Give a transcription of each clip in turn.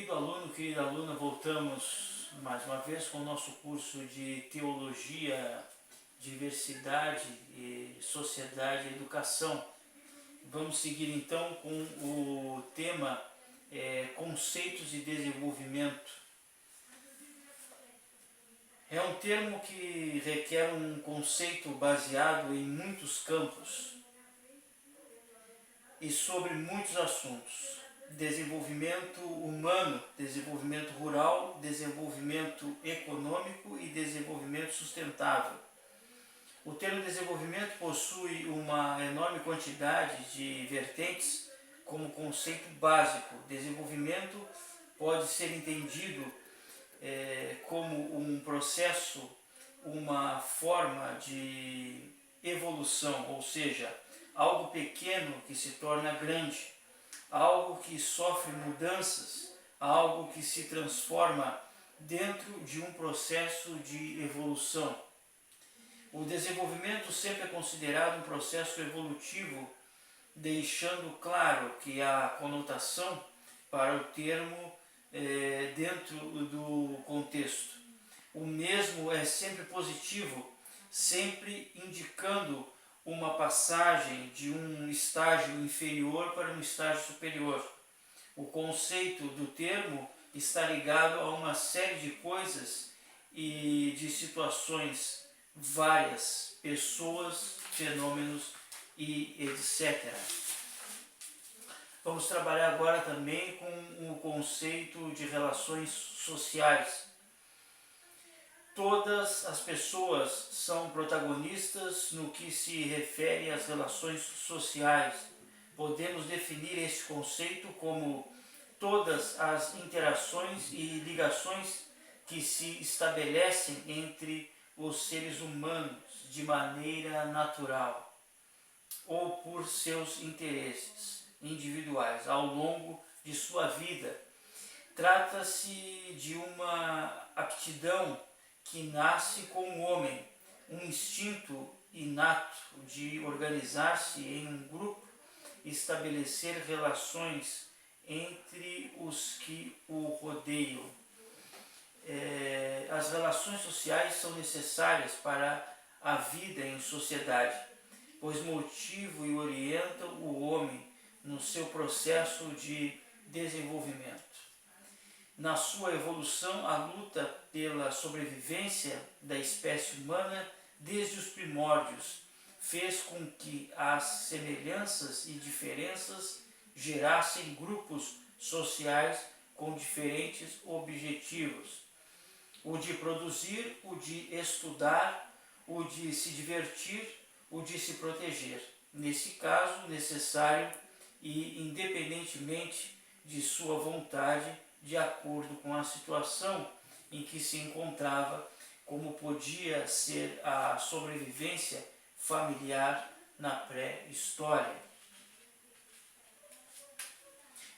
Querido aluno, querida aluna, voltamos mais uma vez com o nosso curso de Teologia, Diversidade, Sociedade e Educação. Vamos seguir então com o tema Conceitos de Desenvolvimento. É um termo que requer um conceito baseado em muitos campos e sobre muitos assuntos. Desenvolvimento humano, desenvolvimento rural, desenvolvimento econômico e desenvolvimento sustentável. O termo desenvolvimento possui uma enorme quantidade de vertentes como conceito básico. Desenvolvimento pode ser entendido como um processo, uma forma de evolução, ou seja, algo pequeno que se torna grande, algo que sofre mudanças, algo que se transforma dentro de um processo de evolução. O desenvolvimento sempre é considerado um processo evolutivo, deixando claro que há conotação para o termo dentro do contexto. O mesmo é sempre positivo, sempre indicando uma passagem de um estágio inferior para um estágio superior. O conceito do termo está ligado a uma série de coisas e de situações várias, pessoas, fenômenos e etc. Vamos trabalhar agora também com o conceito de relações sociais. Todas as pessoas são protagonistas no que se refere às relações sociais. Podemos definir este conceito como todas as interações e ligações que se estabelecem entre os seres humanos de maneira natural ou por seus interesses individuais ao longo de sua vida. Trata-se de uma aptidão que nasce com o homem, um instinto inato de organizar-se em um grupo e estabelecer relações entre os que o rodeiam. As relações sociais são necessárias para a vida em sociedade, pois motivam e orientam o homem no seu processo de desenvolvimento. Na sua evolução, a luta pela sobrevivência da espécie humana desde os primórdios fez com que as semelhanças e diferenças gerassem grupos sociais com diferentes objetivos: o de produzir, o de estudar, o de se divertir, o de se proteger. Nesse caso, necessário e independentemente de sua vontade, de acordo com a situação em que se encontrava, como podia ser a sobrevivência familiar na pré-história.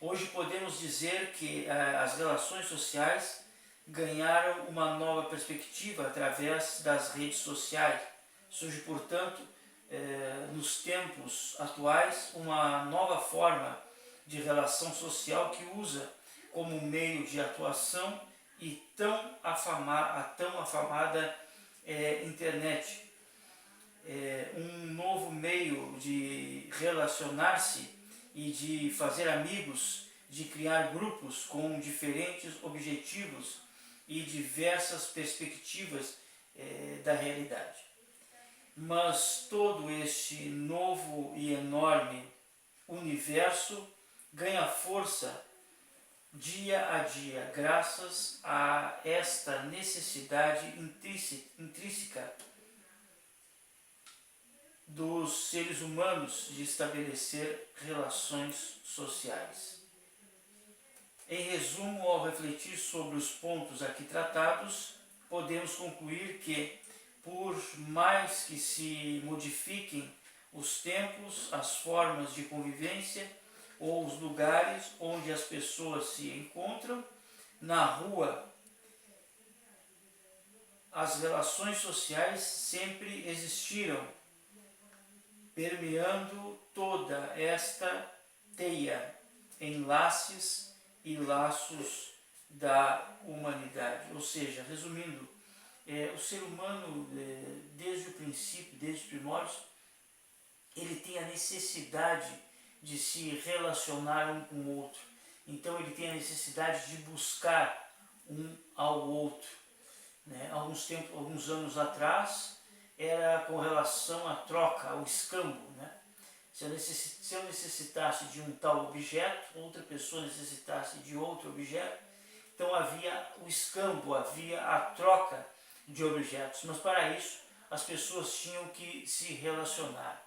Hoje podemos dizer que as relações sociais ganharam uma nova perspectiva através das redes sociais. Surge, portanto, nos tempos atuais, uma nova forma de relação social que usa como meio de atuação a tão afamada internet. Um novo meio de relacionar-se e de fazer amigos, de criar grupos com diferentes objetivos e diversas perspectivas da realidade. Mas todo este novo e enorme universo ganha força dia a dia, graças a esta necessidade intrínseca dos seres humanos de estabelecer relações sociais. Em resumo, ao refletir sobre os pontos aqui tratados, podemos concluir que, por mais que se modifiquem os tempos, as formas de convivência ou os lugares onde as pessoas se encontram, na rua, as relações sociais sempre existiram, permeando toda esta teia, enlaces e laços da humanidade. Ou seja, resumindo, o ser humano, desde o princípio, desde os primórdios, ele tem a necessidade de se relacionar um com o outro. Então ele tem a necessidade de buscar um ao outro. Né? Alguns anos atrás, era com relação à troca, ao escambo. Né? Se eu necessitasse de um tal objeto, outra pessoa necessitasse de outro objeto, então havia o escambo, havia a troca de objetos. Mas para isso, as pessoas tinham que se relacionar.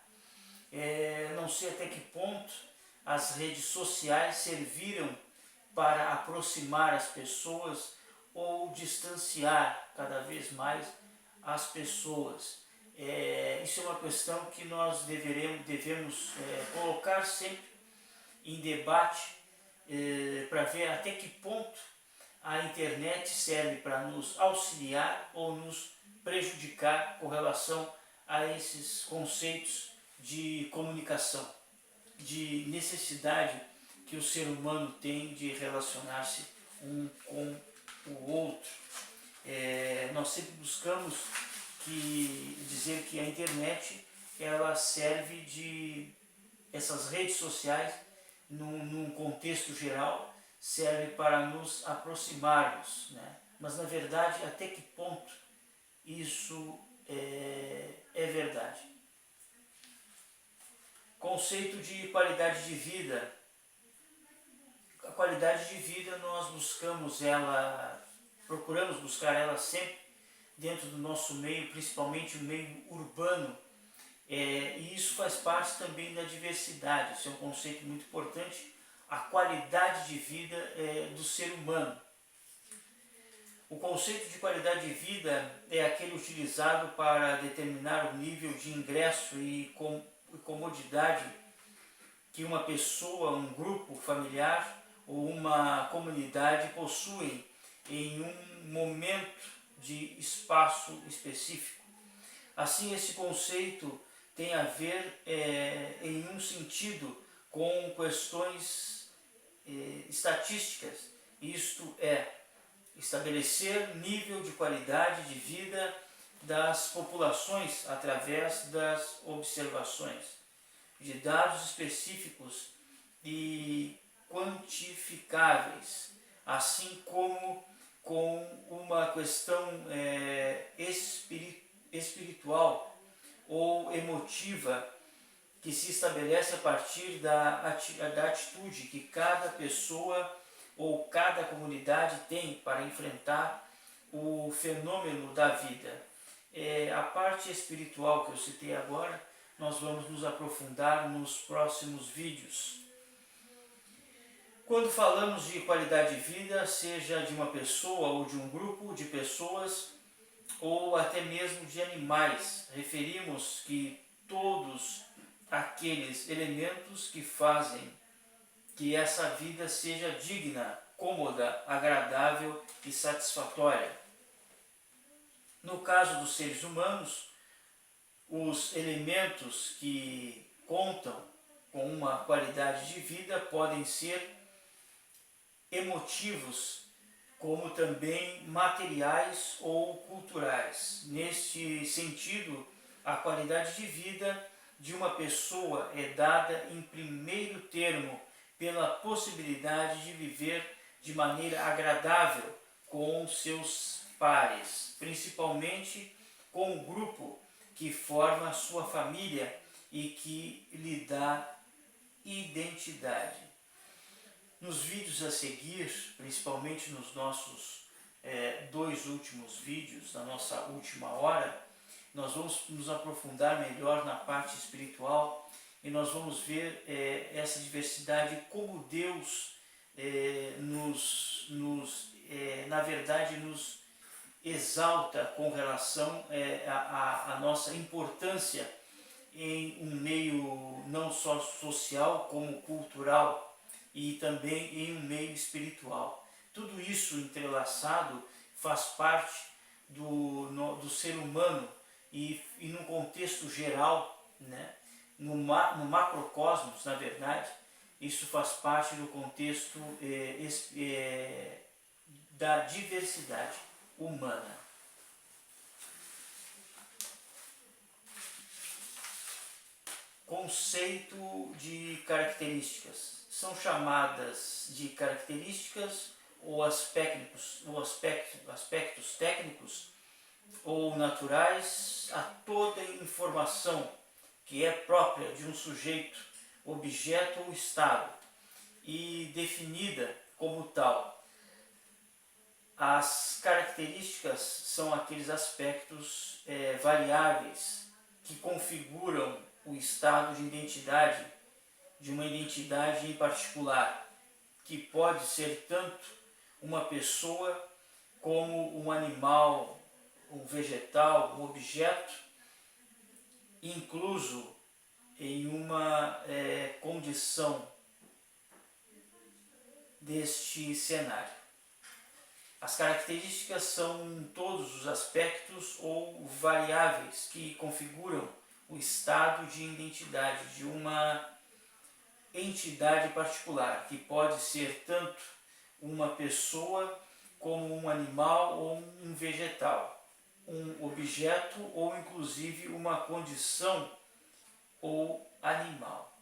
Não sei até que ponto as redes sociais serviram para aproximar as pessoas ou distanciar cada vez mais as pessoas. Isso é uma questão que nós devemos colocar sempre em debate para ver até que ponto a internet serve para nos auxiliar ou nos prejudicar com relação a esses conceitos de comunicação, de necessidade que o ser humano tem de relacionar-se um com o outro. Nós sempre buscamos dizer que a internet ela serve de essas redes sociais num contexto geral serve para nos aproximarmos, né? Mas na verdade até que ponto isso é verdade? Conceito de qualidade de vida. A qualidade de vida nós procuramos buscar ela sempre dentro do nosso meio, principalmente o meio urbano. E isso faz parte também da diversidade, isso é um conceito muito importante, a qualidade de vida do ser humano. O conceito de qualidade de vida é aquele utilizado para determinar o nível de ingresso e comodidade que uma pessoa, um grupo familiar ou uma comunidade possuem em um momento de espaço específico. Assim, esse conceito tem a ver, em um sentido, com questões estatísticas, isto é, estabelecer nível de qualidade de vida das populações através das observações de dados específicos e quantificáveis, assim como com uma questão espiritual ou emotiva que se estabelece a partir da atitude que cada pessoa ou cada comunidade tem para enfrentar o fenômeno da vida. A parte espiritual que eu citei agora, nós vamos nos aprofundar nos próximos vídeos. Quando falamos de qualidade de vida, seja de uma pessoa ou de um grupo de pessoas, ou até mesmo de animais, referimos que todos aqueles elementos que fazem que essa vida seja digna, cômoda, agradável e satisfatória. No caso dos seres humanos, os elementos que contam com uma qualidade de vida podem ser emotivos, como também materiais ou culturais. Neste sentido, a qualidade de vida de uma pessoa é dada em primeiro termo pela possibilidade de viver de maneira agradável com seus pares, principalmente com o grupo que forma a sua família e que lhe dá identidade. Nos vídeos a seguir, principalmente nos nossos 2 últimos vídeos, na nossa última hora, nós vamos nos aprofundar melhor na parte espiritual e nós vamos ver essa diversidade, como Deus na verdade, nos exalta com relação à nossa importância em um meio não só social, como cultural e também em um meio espiritual. Tudo isso entrelaçado faz parte do ser humano e num contexto geral, né? no macrocosmos, na verdade, isso faz parte do contexto da diversidade humana. Conceito de características. São chamadas de características ou aspectos técnicos ou naturais a toda informação que é própria de um sujeito, objeto ou estado e definida como tal. As características são aqueles aspectos variáveis que configuram o estado de identidade de uma identidade em particular, que pode ser tanto uma pessoa como um animal, um vegetal, um objeto, incluso em uma condição deste cenário. As características são todos os aspectos ou variáveis que configuram o estado de identidade de uma entidade particular, que pode ser tanto uma pessoa como um animal ou um vegetal, um objeto ou inclusive uma condição ou animal.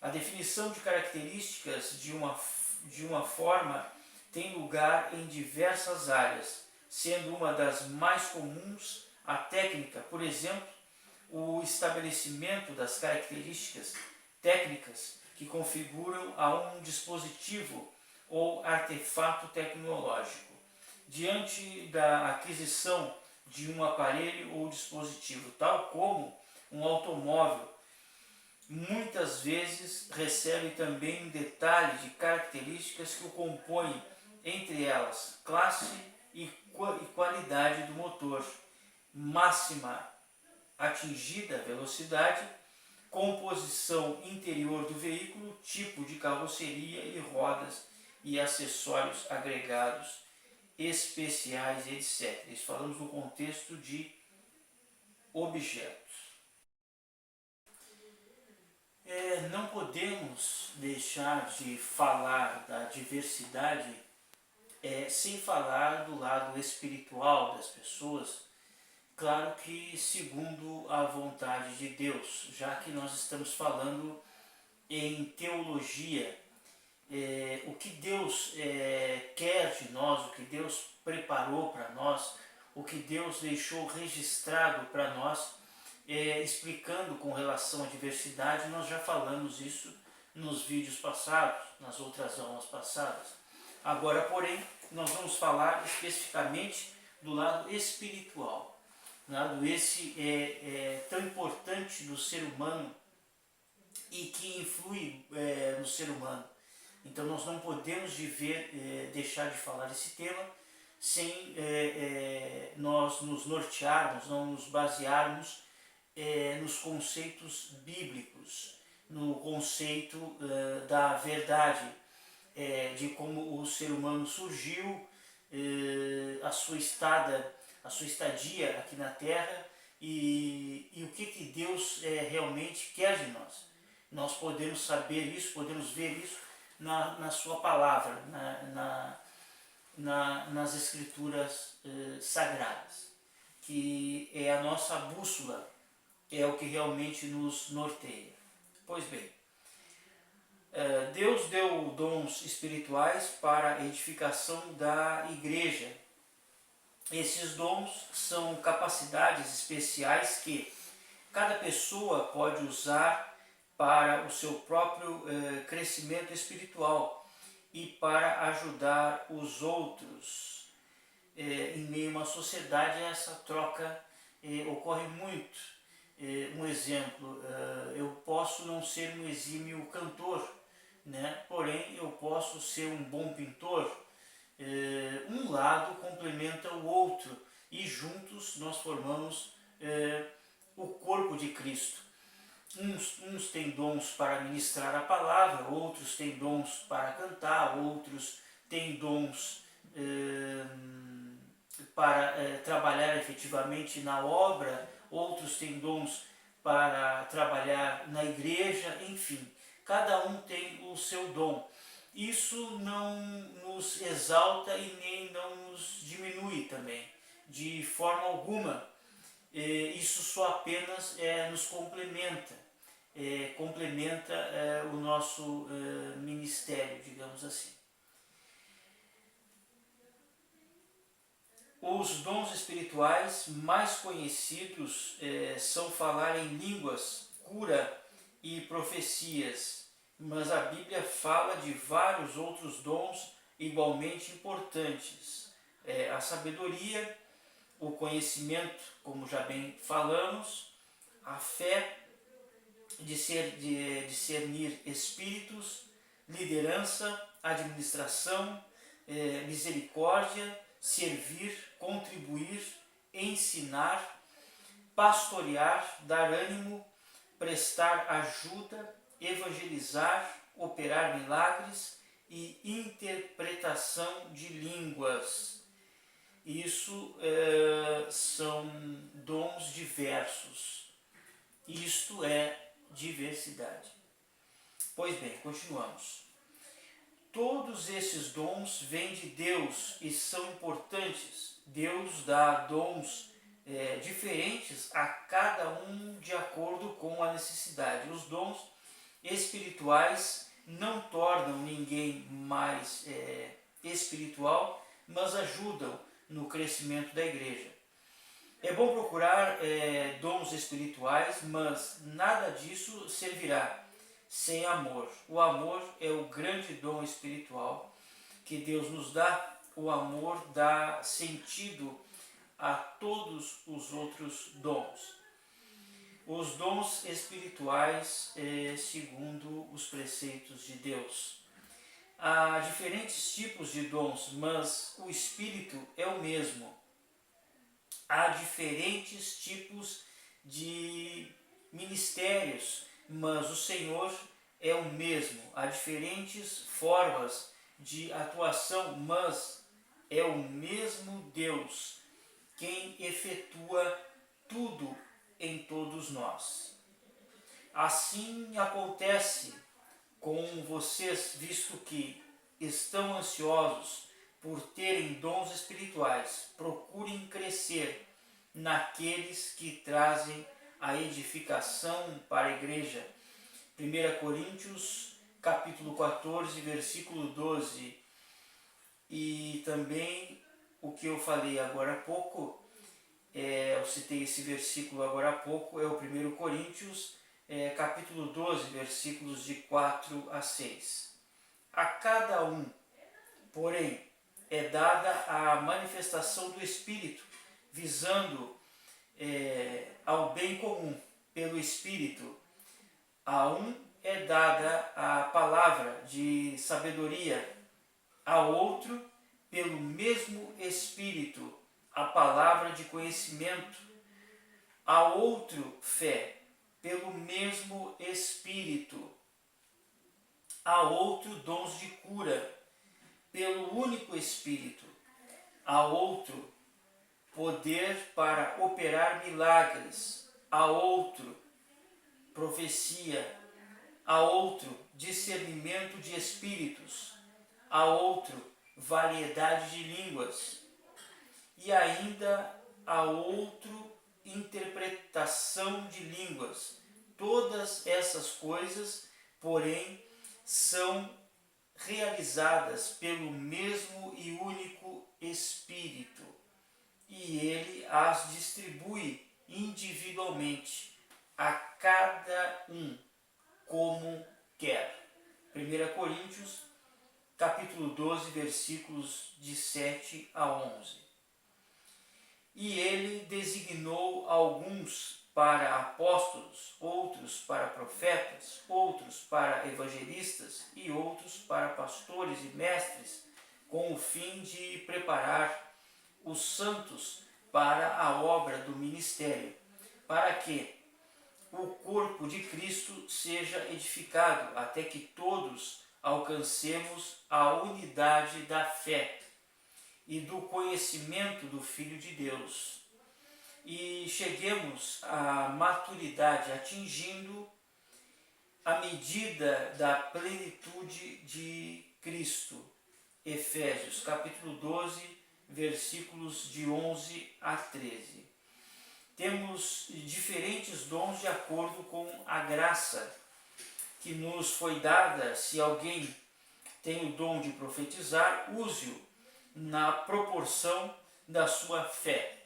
A definição de características de uma forma tem lugar em diversas áreas, sendo uma das mais comuns a técnica, por exemplo, o estabelecimento das características técnicas que configuram a um dispositivo ou artefato tecnológico, diante da aquisição de um aparelho ou dispositivo, tal como um automóvel. Muitas vezes recebe também um detalhe de características que o compõem, entre elas classe e qualidade do motor, máxima atingida velocidade, composição interior do veículo, tipo de carroceria e rodas e acessórios agregados especiais, etc. Isso falamos no contexto de objetos. Não podemos deixar de falar da diversidade sem falar do lado espiritual das pessoas, claro que segundo a vontade de Deus, já que nós estamos falando em teologia, o que Deus quer de nós, o que Deus preparou para nós, o que Deus deixou registrado para nós, explicando com relação à diversidade. Nós já falamos isso nos vídeos passados, nas outras aulas passadas. Agora, porém, nós vamos falar especificamente do lado espiritual, lado esse tão importante do ser humano e que influi no ser humano. Então nós não podemos deixar de falar desse tema sem nós nos nortearmos, não nos basearmos nos conceitos bíblicos, no conceito da verdade, de como o ser humano surgiu, a sua estadia aqui na Terra e o que Deus realmente quer de nós. Nós podemos saber isso, podemos ver isso na sua palavra, nas escrituras sagradas, que é a nossa bússola, é o que realmente nos norteia. Pois bem, Deus deu dons espirituais para a edificação da igreja. Esses dons são capacidades especiais que cada pessoa pode usar para o seu próprio crescimento espiritual e para ajudar os outros. Em meio a uma sociedade, essa troca ocorre muito. Um exemplo, eu posso não ser um exímio cantor, né? Porém eu posso ser um bom pintor. Um lado complementa o outro e juntos nós formamos o corpo de Cristo. Uns têm dons para ministrar a palavra, outros têm dons para cantar, outros têm dons para trabalhar efetivamente na obra, outros têm dons para trabalhar na igreja, enfim, cada um tem o seu dom. Isso não nos exalta e nem não nos diminui também, de forma alguma. Isso só apenas nos complementa, o nosso ministério, digamos assim. Os dons espirituais mais conhecidos são falar em línguas, cura e profecias, mas a Bíblia fala de vários outros dons igualmente importantes. A sabedoria, o conhecimento, como já bem falamos, a fé, discernir espíritos, liderança, administração, misericórdia, servir, contribuir, ensinar, pastorear, dar ânimo, prestar ajuda, evangelizar, operar milagres e interpretação de línguas. Isso são dons diversos. Isto é diversidade. Pois bem, continuamos. Todos esses dons vêm de Deus e são importantes. Deus dá dons diferentes a cada um de acordo com a necessidade. Os dons espirituais não tornam ninguém mais espiritual, mas ajudam no crescimento da igreja. É bom procurar dons espirituais, mas nada disso servirá sem amor. O amor é o grande dom espiritual que Deus nos dá. O amor dá sentido a todos os outros dons. Os dons espirituais segundo os preceitos de Deus. Há diferentes tipos de dons, mas o Espírito é o mesmo. Há diferentes tipos de ministérios, mas o Senhor é o mesmo. Há diferentes formas de atuação, mas é o mesmo Deus quem efetua tudo em todos nós. Assim acontece com vocês, visto que estão ansiosos por terem dons espirituais. Procurem crescer naqueles que trazem a edificação para a igreja. 1 Coríntios, capítulo 14, versículo 12. E também o que eu falei agora há pouco, eu citei esse versículo agora há pouco, é o 1 Coríntios, capítulo 12, versículos de 4 a 6. A cada um, porém, é dada a manifestação do Espírito, visando ao bem comum pelo Espírito. A um é dada a palavra de sabedoria, a outro, pelo mesmo Espírito, a palavra de conhecimento, a outro, fé, pelo mesmo Espírito, a outro, dons de cura, pelo único Espírito, a outro, poder para operar milagres, a outro, profecia, a outro, discernimento de espíritos, a outro, variedade de línguas, e ainda a outro, interpretação de línguas. Todas essas coisas, porém, são realizadas pelo mesmo e único Espírito, e ele as distribui individualmente a cada um como quer. 1 Coríntios, capítulo 12, versículos de 7 a 11. E ele designou alguns para apóstolos, outros para profetas, outros para evangelistas e outros para pastores e mestres, com o fim de preparar os santos para a obra do ministério, para que o corpo de Cristo seja edificado, até que todos alcancemos a unidade da fé e do conhecimento do Filho de Deus, e cheguemos à maturidade, atingindo a medida da plenitude de Cristo. Efésios capítulo 12, versículos de 11 a 13. Temos diferentes dons de acordo com a graça que nos foi dada. Se alguém tem o dom de profetizar, use-o na proporção da sua fé.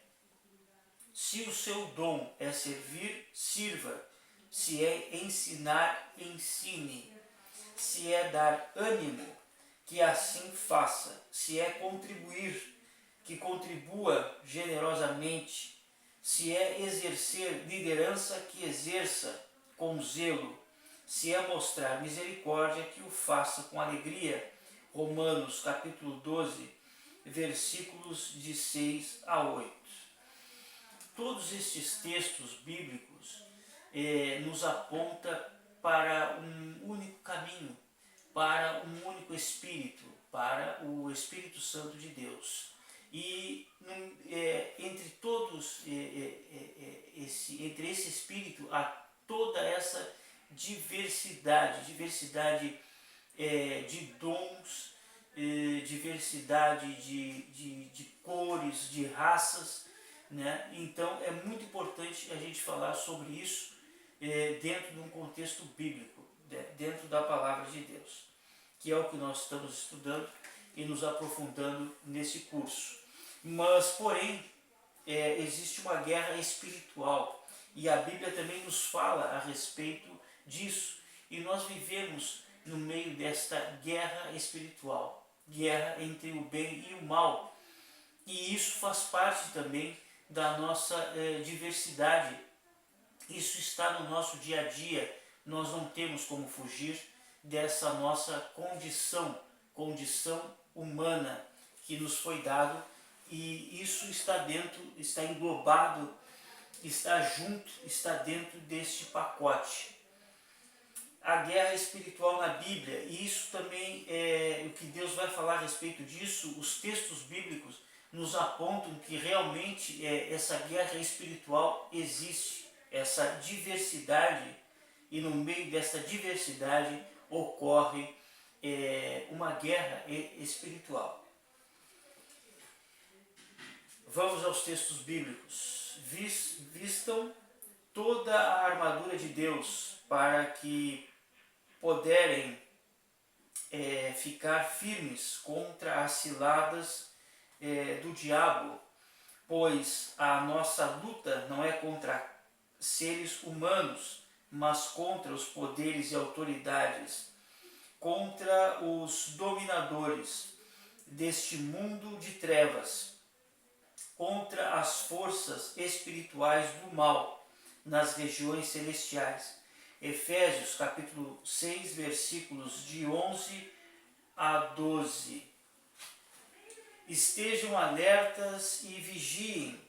Se o seu dom é servir, sirva. Se é ensinar, ensine. Se é dar ânimo, que assim faça. Se é contribuir, que contribua generosamente. Se é exercer liderança, que exerça com zelo. Se é mostrar misericórdia, que o faça com alegria. Romanos capítulo 12, versículos de 6 a 8. Todos estes textos bíblicos nos apontam para um único caminho, para um único Espírito, para o Espírito Santo de Deus. E entre todos, entre esse Espírito, há toda essa diversidade de dons, diversidade de cores, de raças, né? Então é muito importante a gente falar sobre isso dentro de um contexto bíblico, dentro da palavra de Deus, que é o que nós estamos estudando e nos aprofundando nesse curso. Mas, porém, existe uma guerra espiritual e a Bíblia também nos fala a respeito disso, e nós vivemos no meio desta guerra espiritual, guerra entre o bem e o mal, e isso faz parte também da nossa diversidade. Isso está no nosso dia a dia. Nós não temos como fugir dessa nossa condição humana que nos foi dado, e isso está dentro, está englobado, está junto, está dentro deste pacote. A guerra espiritual na Bíblia, e isso também é o que Deus vai falar a respeito disso. Os textos bíblicos nos apontam que realmente essa guerra espiritual existe, essa diversidade, e no meio dessa diversidade ocorre uma guerra espiritual. Vamos aos textos bíblicos. Vistam toda a armadura de Deus para que poderem ficar firmes contra as ciladas do diabo, pois a nossa luta não é contra seres humanos, mas contra os poderes e autoridades, contra os dominadores deste mundo de trevas, contra as forças espirituais do mal nas regiões celestiais. Efésios capítulo 6, versículos de 11 a 12. Estejam alertas e vigiem.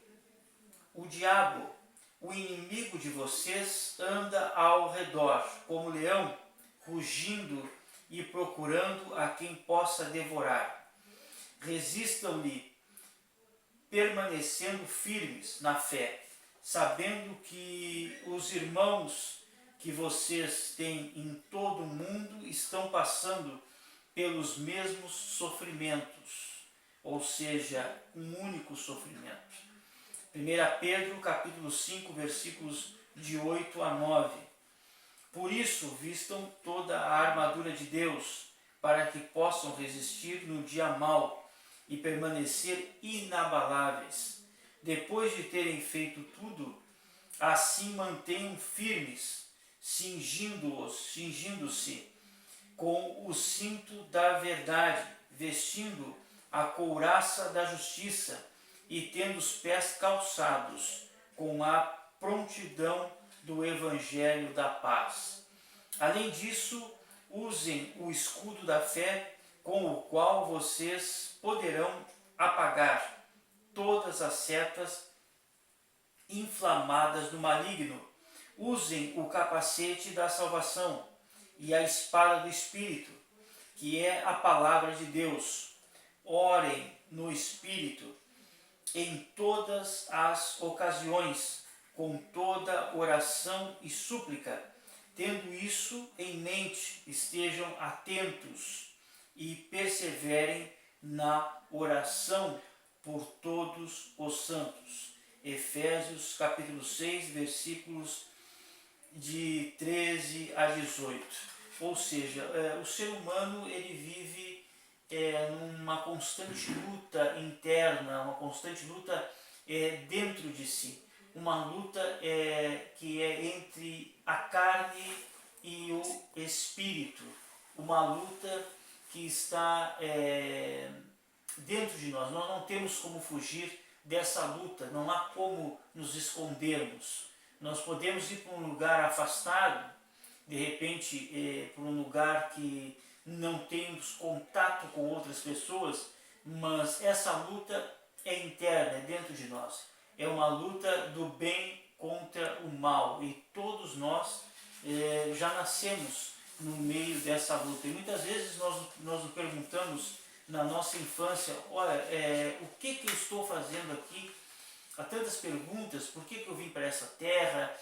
O diabo, o inimigo de vocês, anda ao redor, como leão, rugindo e procurando a quem possa devorar. Resistam-lhe, permanecendo firmes na fé, sabendo que os irmãos que vocês têm em todo o mundo estão passando pelos mesmos sofrimentos, ou seja, um único sofrimento. 1 Pedro capítulo 5, versículos de 8 a 9. Por isso, vistam toda a armadura de Deus, para que possam resistir no dia mau e permanecer inabaláveis. Depois de terem feito tudo, assim mantenham firmes, cingindo-se com o cinto da verdade, vestindo a couraça da justiça e tendo os pés calçados com a prontidão do evangelho da paz. Além disso, usem o escudo da fé, com o qual vocês poderão apagar todas as setas inflamadas do maligno. Usem o capacete da salvação e a espada do Espírito, que é a palavra de Deus. Orem no Espírito em todas as ocasiões, com toda oração e súplica. Tendo isso em mente, estejam atentos e perseverem na oração por todos os santos. Efésios capítulo 6, versículos de 13 a 18. Ou seja, o ser humano ele vive numa constante luta interna, uma constante luta dentro de si. Uma luta que é entre a carne e o espírito. Uma luta que está dentro de nós. Nós não temos como fugir dessa luta, não há como nos escondermos. Nós podemos ir para um lugar afastado, de repente para um lugar que não temos contato com outras pessoas, mas essa luta é interna, é dentro de nós. É uma luta do bem contra o mal, e todos nós já nascemos no meio dessa luta. E muitas vezes nós nos perguntamos na nossa infância, olha, o que eu estou fazendo aqui? Há tantas perguntas, por que eu vim para essa terra?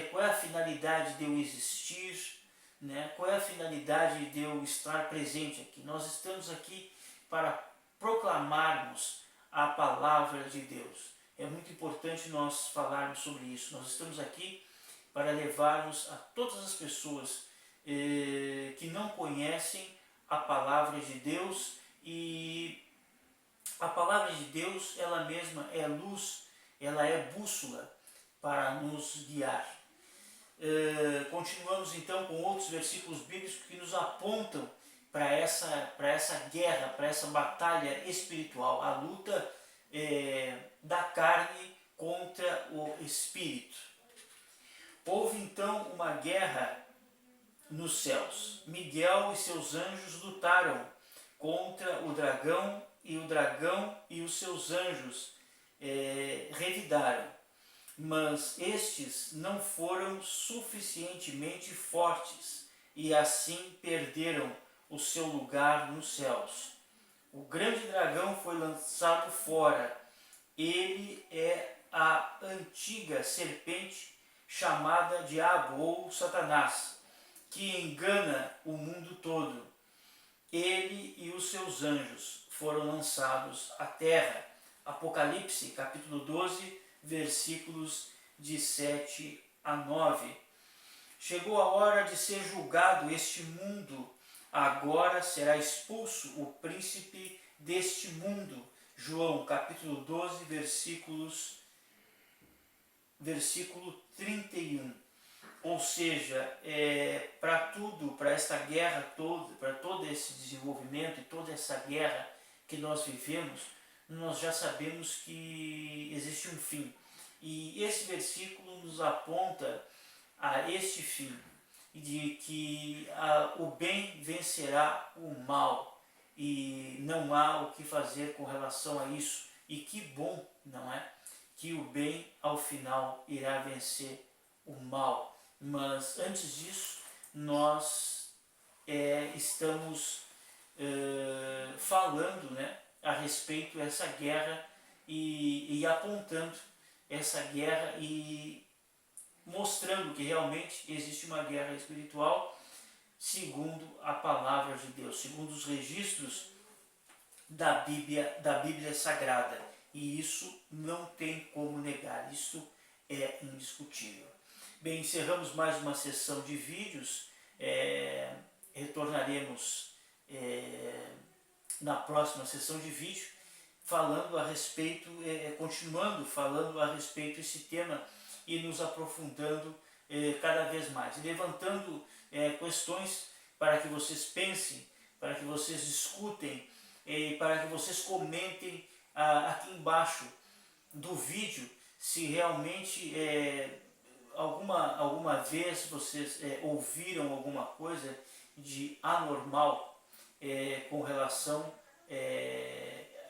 Qual é a finalidade de eu existir? Né? Qual é a finalidade de eu estar presente aqui? Nós estamos aqui para proclamarmos a palavra de Deus. É muito importante nós falarmos sobre isso. Nós estamos aqui para levarmos a todas as pessoas que não conhecem a palavra de Deus, e a palavra de Deus ela mesma é luz, ela é bússola para nos guiar. Continuamos então com outros versículos bíblicos que nos apontam para essa guerra, para essa batalha espiritual, a luta da carne contra o espírito. Houve então uma guerra nos céus. Miguel e seus anjos lutaram contra o dragão e os seus anjos revidaram. Mas estes não foram suficientemente fortes e assim perderam o seu lugar nos céus. O grande dragão foi lançado fora. Ele é a antiga serpente chamada Diabo ou Satanás, que engana o mundo todo. Ele e os seus anjos foram lançados à terra. Apocalipse, capítulo 12, versículos de 7 a 9. Chegou a hora de ser julgado este mundo. Agora será expulso o príncipe deste mundo. João, capítulo 12, versículo 31. Ou seja, para tudo, para esta guerra toda, para todo esse desenvolvimento e toda essa guerra que nós vivemos, nós já sabemos que existe um fim. E esse versículo nos aponta a este fim, de que o bem vencerá o mal, e não há o que fazer com relação a isso. E que bom, não é? Que o bem ao final irá vencer o mal. Mas antes disso, nós estamos falando, né, a respeito dessa guerra e apontando essa guerra e mostrando que realmente existe uma guerra espiritual segundo a palavra de Deus, segundo os registros da Bíblia Sagrada. E isso não tem como negar, isso é indiscutível. Bem, encerramos mais uma sessão de vídeos, retornaremos na próxima sessão de vídeo, falando a respeito, continuando falando a respeito desse tema e nos aprofundando cada vez mais, e levantando questões para que vocês pensem, para que vocês discutem, para que vocês comentem aqui embaixo do vídeo se realmente alguma vez vocês ouviram alguma coisa de anormal com relação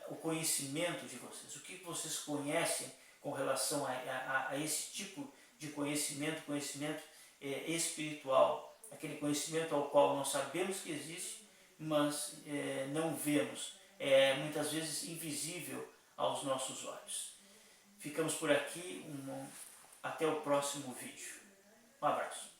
ao conhecimento de vocês. O que vocês conhecem com relação a esse tipo de conhecimento espiritual, aquele conhecimento ao qual nós sabemos que existe, mas não vemos, muitas vezes invisível aos nossos olhos. Ficamos por aqui, até o próximo vídeo. Um abraço.